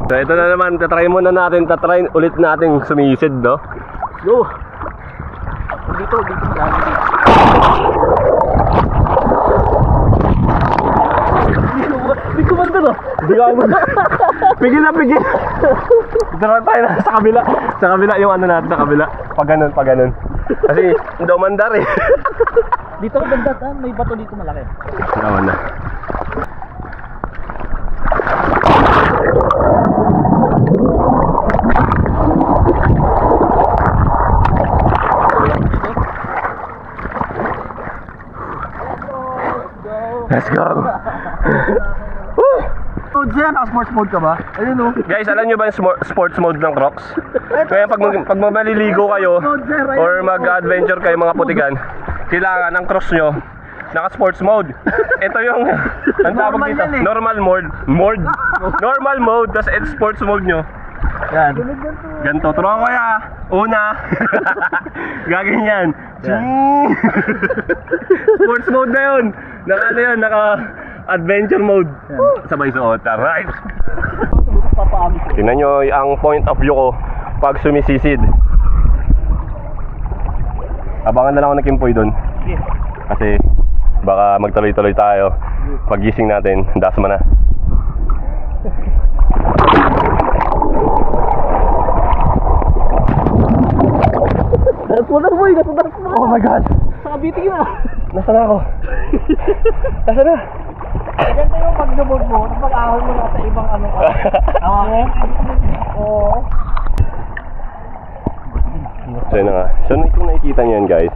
So ito na naman, tatry muna natin, tatry ulit natin sumisid, no? Go! Dito lang. Hindi ko man doon, Hindi ka mo. Pigil na, pigil. Ito na tayo na sa kabila. Sa kabila yung ano natin, sa kabila. Pag ganun, pag ganun. Kasi hindi ako mandar eh. Dito ko ganda, may bato dito malaki. Naman na. Let's go. Mode siya, naka-sports mode ka ba? Ayun o. Guys, alam nyo ba yung sports mode ng Crocs? Kaya pag maliligo kayo or mag-adventure kayo mga putigan, kailangan ang Crocs nyo naka-sports mode. Ito yung ang tawag dito, normal mode. Normal mode, tas sports mode nyo. Yan. Ganto, turuan ko ya. Una. Gaganyan. Sports mode na yun. Naka-adventure mode. Sabay suot. Right. Tingnan nyo ang point of view ko pag sumisisid. Abangan na lang ako ng Kimpoy doon. Kasi baka magtuloy-tuloy tayo. Pag gising natin, dasma na. Oh my God! Sabitin na. Nasaan ako? Nasaan na? Maganda yung pagdubog mo, pag-ahon mo na sa ibang ano ka. Tama mo? Oo. So yun na nga. So kung nakikita nyo yan guys,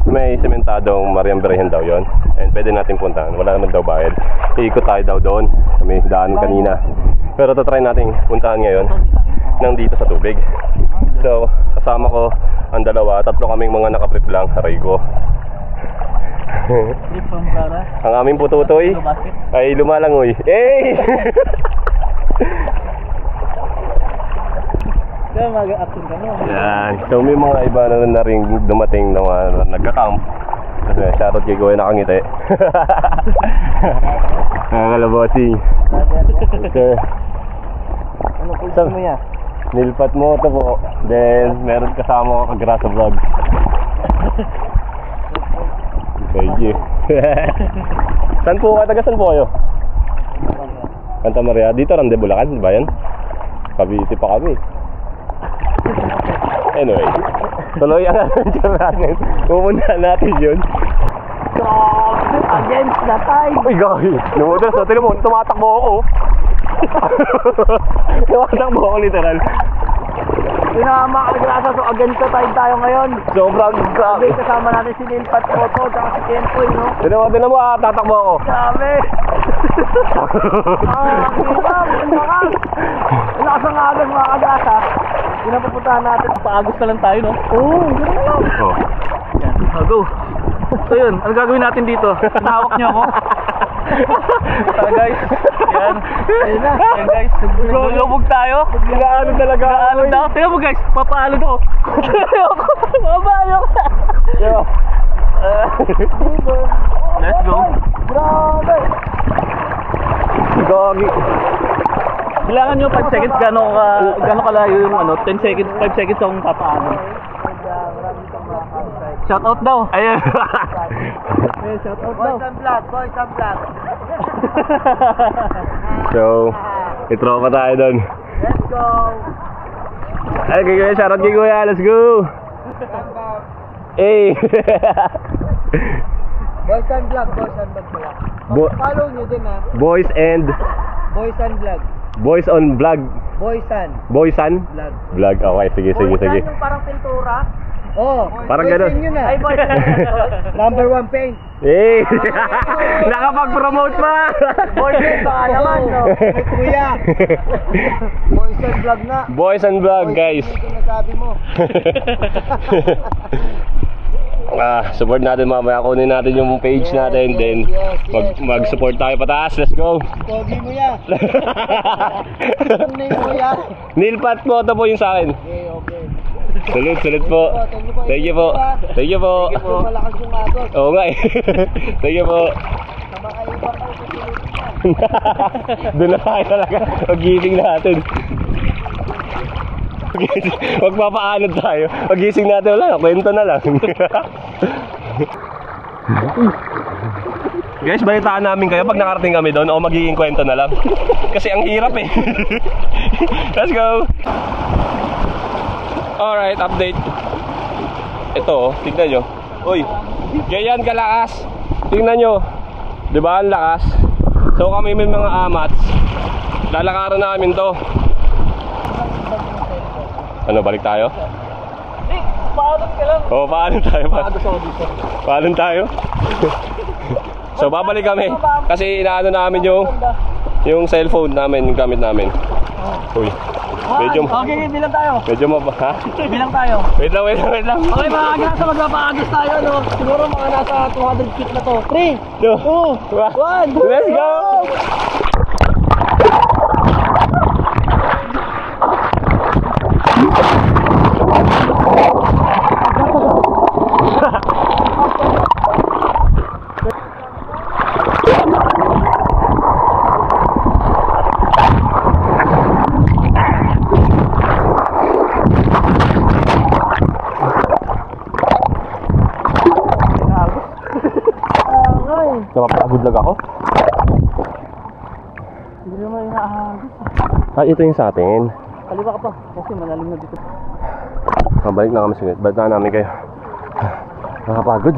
may sementadong Mariambrehan daw yon, and pwede natin puntahan. Wala naman daw bayad. Iikot tayo daw doon sa may daan kanina. Pero try natin puntahan ngayon nang dito sa tubig. So kasama ko ang dalawa, tatlo kaming mga nakaprip lang. Aray ko. Trip from Clara. Ang aming pututoy Basket. ay lumalangoy. Hey! Kaya mag-action ka mo. Yan. So may mga iba na rin dumating na mga nagka-camp. Kasi shoutout kay Goy nakangiti. Nakakalabossing. Okay. Ano pulsa mo yan? Nilpat mo ito po. Then meron kasama ko kag-Grasa Vlogs. Thank you. Saan po kayo? Taga saan po kayo? Santa Maria. Dito Rande, Bulacan, di ba yan? Cavite pa kami. Anyway, tuloy ang adventure natin. Pupunta natin yun. Against the tide. Uy, gawin. Lumutras na. Tignan mo, tumatakbo ako. Tumatakbo ako literal. Pinamakagrasa, so against the tide tayo ngayon. Sobrang grabe. Kasama natin si Nilpat Photo, tsaka si Kenpoy, no? Tignan mo, tatakbo ako. Grabe. Hirap, ang lakas. Ang lakas ng agas, mga kagrasa. Pinapupuntahan natin. Paagos na lang tayo, no? Oo, gano'n na lang. Oh. Yan, go. So yun, ano gagawin natin dito? Nahawak niyo ako. Tara guys, yan. Ayun na. Yan guys, lulubog tayo. Gaano talaga. Gaano daw? Tingnan mo guys, papaalog ako. Papaalog ka. Let's go. Grabe. Gagi. Kailangan nyo 5 seconds gano'ng kalayo yung 10 seconds, 5 seconds akong papaano. Shout out daw. Ayun. Shout out daw. Boys and vlog. So, itropa tayo doon. Let's go. Ay, kay Kuya, shoutout kay Kuya. Let's go. Hey. Boys and vlog pala. Follow nyo din ha. Boys and Boys and vlog. Boys on vlog. Boysan Vlog. vlog. Okay, sige. Yung parang pintura. Oh, Parang ganun. yun na. Ay, boy. Number 1 paint. Hey. Nakapag-promote pa. Boy, baka naman, no? Ay, kuya. Boys and vlog na. Boys and vlog, guys. Yung sinasabi mo. Support natin mamaya. Kunin natin yung page natin. Then, mag-support tayo pataas. Let's go. Pogi mo ya. Ang name mo ya. Nilpat mo. Ito po yung sa akin. Okay. Salute po. Thank you po. Malakas yung agos. Oo nga eh. Thank you po. Kamakaiba kayo sa silid. Doon na tayo talaga. Pag-gising natin. Magpapaanod tayo. Pag-gising natin wala. Kwento na lang. Guys, balitaan namin kayo pag nakarating kami doon o magiging kwento na lang. Kasi ang hirap eh. Let's go. Alright, update. Ito oh, tignan nyo. Uy, ganyan kalakas. Tignan nyo. Diba ang lakas? So kami may mga amats. Lalakaran namin to. Ano, balik tayo? Paalog ka lang. Oo, paalam tayo. Paalam tayo. So babalik kami. Kasi inaano namin yung cellphone namin, yung gamit namin. Uy. Medyo Okay, bilang tayo. Medyo ha? Bilang tayo. Wait lang. Okay, mga kagrasa, magpapaagos tayo, no? Siguro mga nasa 200 feet na to. 3, 2, 1, Let's go! Napapagod lang ako. Hindi naman inaahagis. Ah, ito yung sa atin. Kaliwa ka pa, kasi malalim na dito. Balik na kami saglit. Balik na namin kayo. Nakapagod.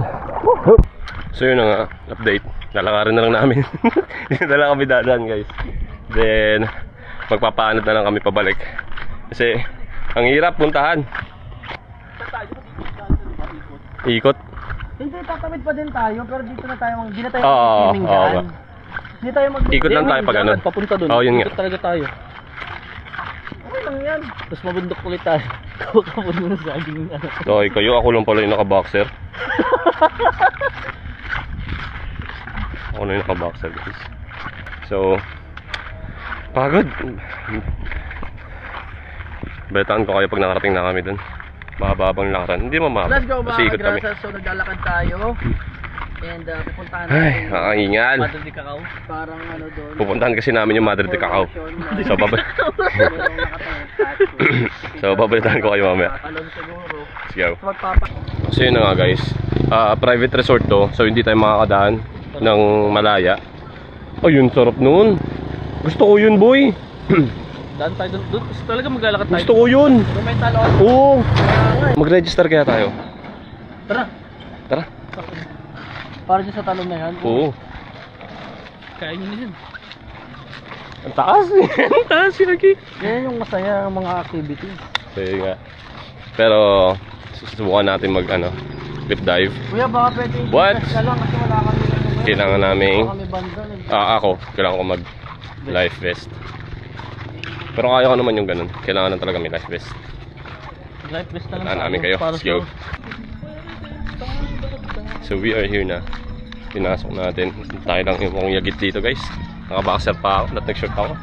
So yun na nga, update. Lalakarin na lang namin. Dito na lang kami dadaan guys. Then, magpapaanod na lang kami pabalik. Kasi, ang hirap puntahan. Ikot? Hindi, tatawid pa din tayo, pero dito na tayo, hindi na tayo Oo, mag-swimming oo dyan. ba? Hindi tayo Ikot lang tayo pag ano. Papunta dun. Oo, yun nga. Ikot talaga tayo. Okay lang yan. Tapos mabundok ulit tayo. Kapag mo na saging ano. Okay kayo, ako lang pala yung naka-boxer. Ako na yung naka-boxer guys. So, pagod. Balitaan ko kayo pag nakarating na kami dun. Mahaba-habang lakaran. Hindi mamaba. Let's go Kasi mga ikot kami. kagrasas. So naglalakad tayo. And pupuntahan Ay, natin nakahingal. Madre de Cacao. Parang ano doon. Pupuntahan kasi namin yung Madre de Cacao. So, so babalitaan ko kayo mamaya. Talon siguro. Let's go. Magpapa. So yun na nga guys. Private resort to. So hindi tayo makakadaan ng Malaya. Oh, yun sarap noon. Gusto ko yun, boy. Daan tayo doon. Gusto talaga maglalakad tayo. Gusto ko yun. Doon may talon. Oo. Mag-register kaya tayo. Tara. Tara. Para dyan sa talon na yan. Oo. Kaya nyo na yun. Ang taas. Ang taas yun lagi. Yan yung masaya mga activities. So yun nga. Pero susubukan natin mag cliff dive. Kuya, baka pwede What? na lang kasi wala kami Kailangan namin kami banda. kailangan ko mag life vest. Pero kaya ko naman yung ganun. Kailangan na talaga may life vest. Life vest na lang Taan namin kayo. Let's go. So we are here na. Pinasok natin. Tayo lang yung mukhang yagit dito guys. Nakaboxer pa ako. Nag-shirt ako.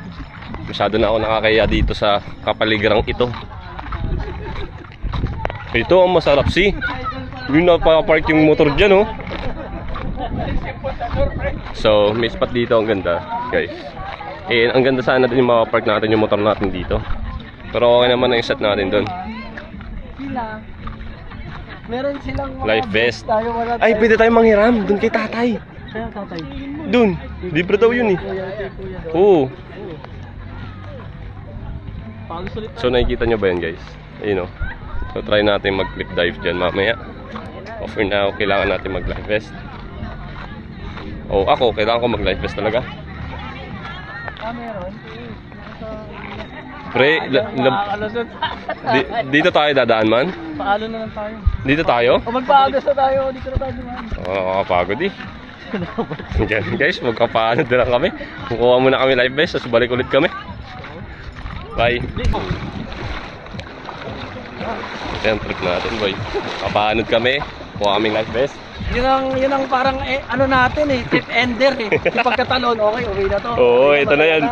Masyado na ako nakakaya dito sa kapaligiran ito. Ito ang masarap si. Yung napapark yung motor dyan oh. So may spot dito. Ang ganda guys. Eh ang ganda sana din yung mapapark natin yung motor natin dito. Pero okay naman na yung set natin doon. Sila. Meron silang mga Life vest. Tayo, wala Ay, pwede tayong manghiram. Doon kay tatay. Kaya tatay. Doon. Libre daw yun eh. Kuya, kuya daw. Oo. Pagos ulit tayo. So nakikita nyo ba yan guys? Ayun o. So try natin mag cliff dive dyan mamaya. For now, kailangan natin mag life vest. Oh, ako, kailangan ko mag life vest talaga. Meron. Pre, dito tayo dadaan man? Paalo na lang tayo. Dito tayo? O magpaagas na tayo, dito na tayo naman. Nakakapagod eh. Diyan guys, magkapaano na lang kami. Kukuha muna kami life vest, tapos balik ulit kami. Bye. Ito yung trip natin boy. Kapaanod kami, kuha kaming life vest. Yun ang parang ano natin eh, trip ender eh. Yung pagkatalon, okay, okay na to. Oo, ito na yan.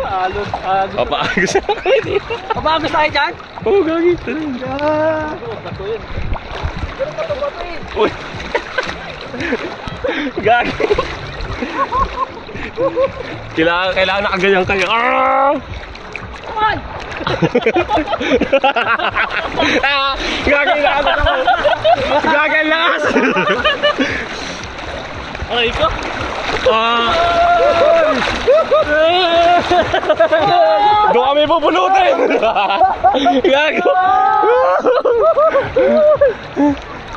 Alon. Papaagos na kami dito. Papagos tayo dyan? Oo, gagi. Ito na yun. Bato yun. Pero bato eh. Uy. Gagi. Kailangan nakaganyan kayo. Come on! Gagi, lakas ako. Gagi, lakas. Aray ko. Doon kami pupulutin. Gagi.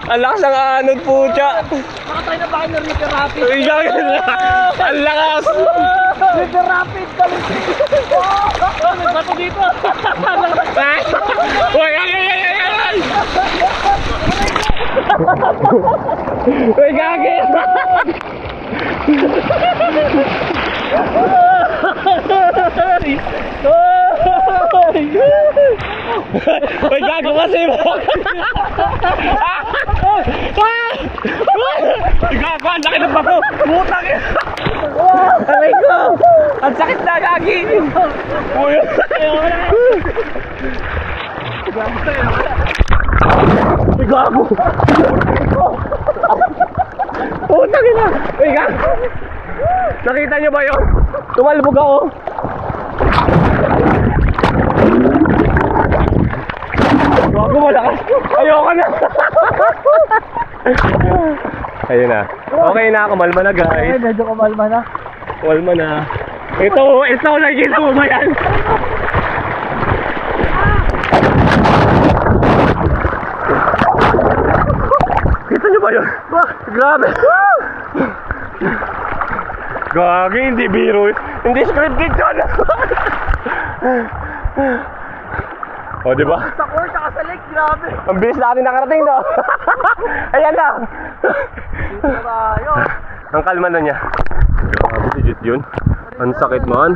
Ang lakas ng anod po siya. Nakatay na ba kayo ng River Rapid? Uy, gagi. Ang lakas. River Rapid kami. May bato dito. Uy, ay. Uy, gagi. Uy, gago kasi mo. Gago, ang sakit ng bato. Putang ina. Aray ko. Ang sakit na, gagi. Uy. Uy, gago. Putang ina. Uy, gago. Nakita niyo ba yun? Tumalbog ako. Gago, malakas. Ayoko na. Ayun na. Okay na, kumalma na guys. Medyo kumalma na. Walma na. Ito, nakikita mo ba yan? Kita nyo ba yun? Grabe! Gagi, hindi biro. Hindi scripted yun. O, diba? Sa court, saka sa lake, grabe. Ang bilis natin nakarating, no? Ayan na! Ang kalma na niya. Grabe, legit yun. Ang sakit man.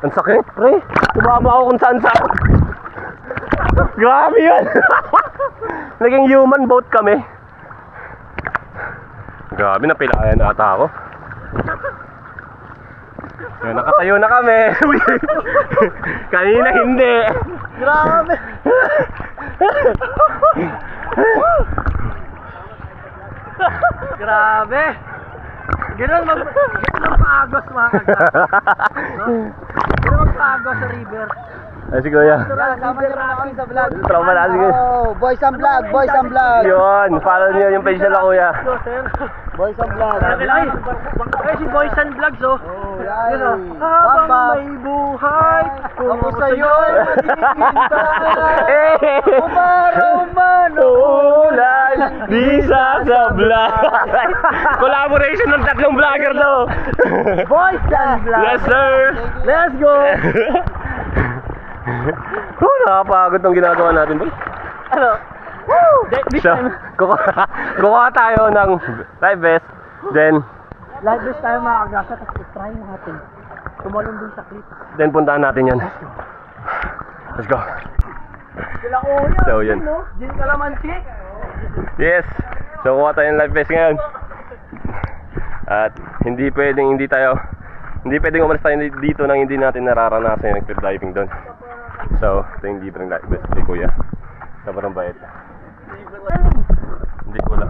Ang sakit, pre. Tumama ako kung saan saan. Grabe yun. Naging human boat kami. Grabe, napilayan ata ako. So, nakatayo na kami. Kanina hindi. Grabe. Grabe. Ganun magpaagos mga kagad. No? Ganun magpaagos sa river. Ay, si Kuya. Kasama niyo namin sa vlog. Trauma na, sige. Oh, boys and vlog, boys and vlog. Yun, follow niyo yung page nila, Kuya. Boys and vlog. Ay, si Boys and Vlogs, oh. Oh, Yun, oh. yan. Habang Bamba. may buhay, Ako sa'yo'y Eh! Umaraw man Ulan, di sasabla. Collaboration ng tatlong vlogger to. Boys and Vlogs. Yes, sir. Let's go. Nakapagod tong ginagawa natin, boy. Ano? Woo! This So, time, kukuha tayo ng live vest. Then live this time mga kagasa, tapos try natin. Tumalong dun sa clip. puntahan natin yan. Let's go. Sila kuya. So, yun. No? Gin Calamansi. Yes. So, kuha tayo ng live vest ngayon. At hindi pwedeng umalis tayo dito nang hindi natin nararanasan yung cliff diving doon. So, ito yung libreng live vest kay Kuya. Sobrang bait. Hindi, wala.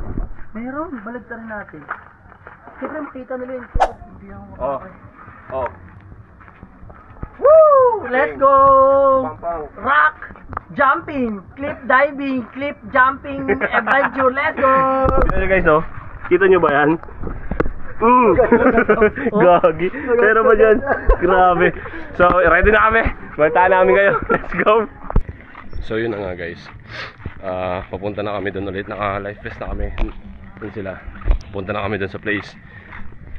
Meron, balik na rin natin. Siyempre makita nila yung hindi ako Oh. Oh. Woo! Let's go! Pang. Rock! Jumping! Cliff diving! Cliff jumping adventure! Let's go! Kita nyo guys, oh. Kita nyo ba yan? Gagi. Pero ba dyan? Grabe. So, ready na kami. Bantaan namin kayo. Let's go. So, yun na nga guys. Papunta na kami doon ulit. Naka-life vest na kami. Doon sila. Punta na kami doon sa place.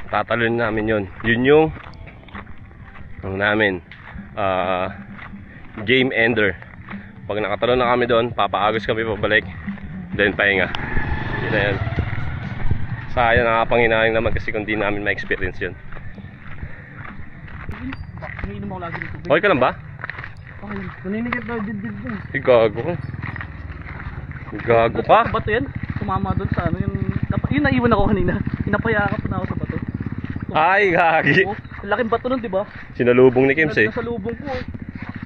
Tatalon namin yun. Yun yung namin game ender. Pag nakatalon na kami doon, papaagos kami pabalik. Then pahinga. Yun na yan. Sayang, nakapanghinayang naman kasi kung di namin ma-experience yun. Umiinom ako lagi ng tubig. Okay ka lang ba? Okay, naninigit na dibdib dun. Gago ka. Gago ka. Sa bato yan, tumama dun sa ano, yung naiwan ako kanina. Pinapayakap na ako sa bato. Ay, gagi. Oh, laking bato nun, di ba? Sinalubong ni Kims eh. Nasa lubong ko.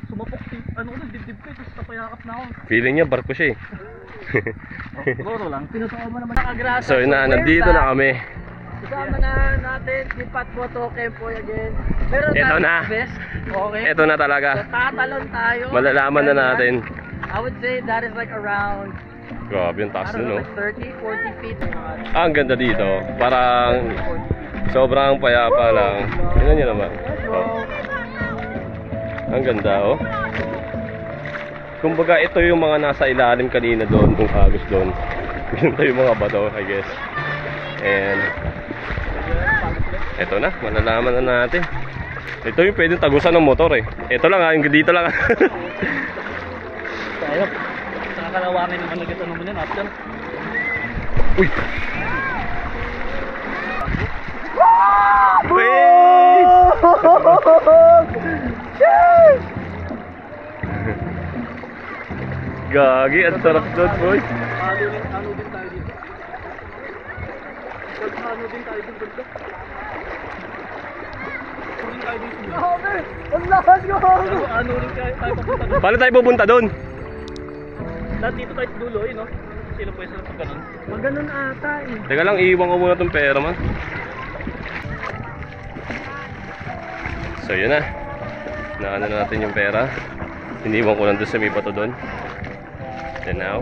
Sumapok, ano ko nun, dibdib ko, tapos napayakap na ako. Feeling niya barko siya eh. Siguro lang. Pinasama naman nakagrasa. So yun na, nandito na kami. Kasama na natin si Pat Photo Kempoy again. Meron Ito tayong na. best. Okay. Ito na talaga. So, tatalon tayo. Malalaman na natin. I would say that is like around, Grabe yung taas I don't nun, know, no? like 30, 40 feet. Ah, ang ganda dito. Parang sobrang payapa lang. Tingnan nyo naman. Oh. Ang ganda, oh. Kumbaga, ito yung mga nasa ilalim kanina doon, kung agos doon. Ito yung mga bato, I guess. And ito na, malalaman na natin. Ito yung pwedeng tagusan ng motor eh. Ito lang ha, yung dito lang. Ayop. Saka kalawangin naman na gito naman yan after. Uy! Gagi, ang sarap doon, boy. Ano din tayo dito? Ano din tayo dito? Ano rin tayo papunta doon? Paano tayo pupunta doon? Lahat dito tayo sa dulo, eh, no? Sino pwede sa ganun? Maganon ata, eh. Teka lang, iiwan ko muna tong pera man. So yun na. Naano na natin yung pera. Iniwan ko lang doon sa may bato doon. And now,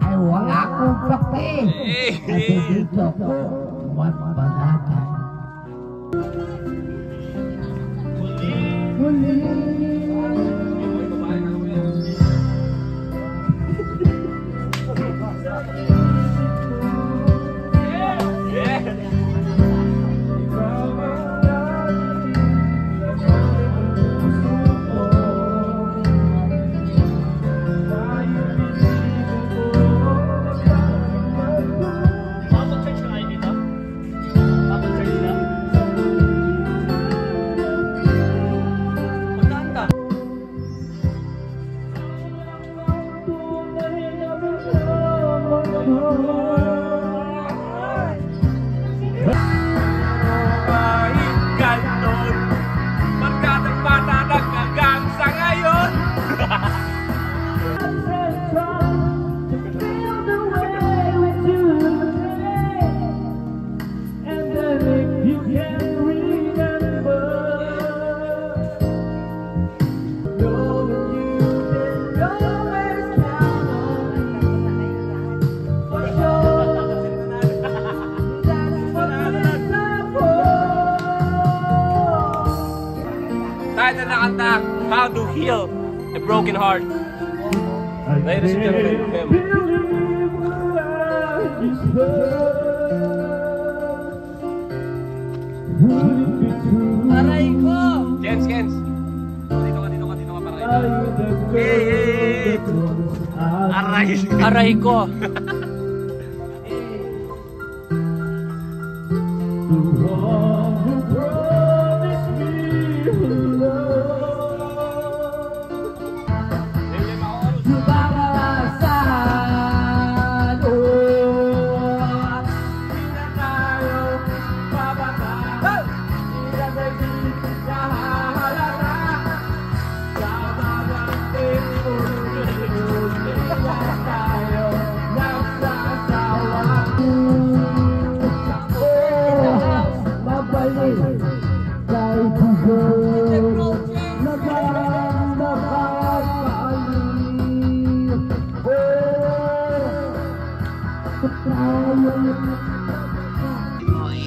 ay wala akong pake. Kasi dito ko, magpagatan. how to heal a broken heart. Ladies and gentlemen, Aray ko! Kens. Dito ka para Hey. Aray ko!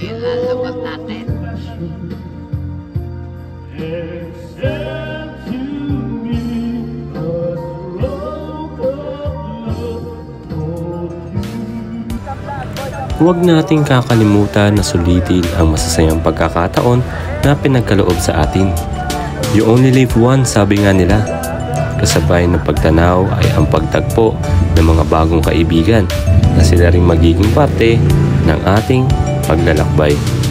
Ilalabas natin. Huwag nating kakalimutan na sulitin ang masasayang pagkakataon na pinagkaloob sa atin. You only live once, sabi nga nila. Kasabay ng pagtanaw ay ang pagtagpo ng mga bagong kaibigan na sila ring magiging parte ng ating paglalakbay.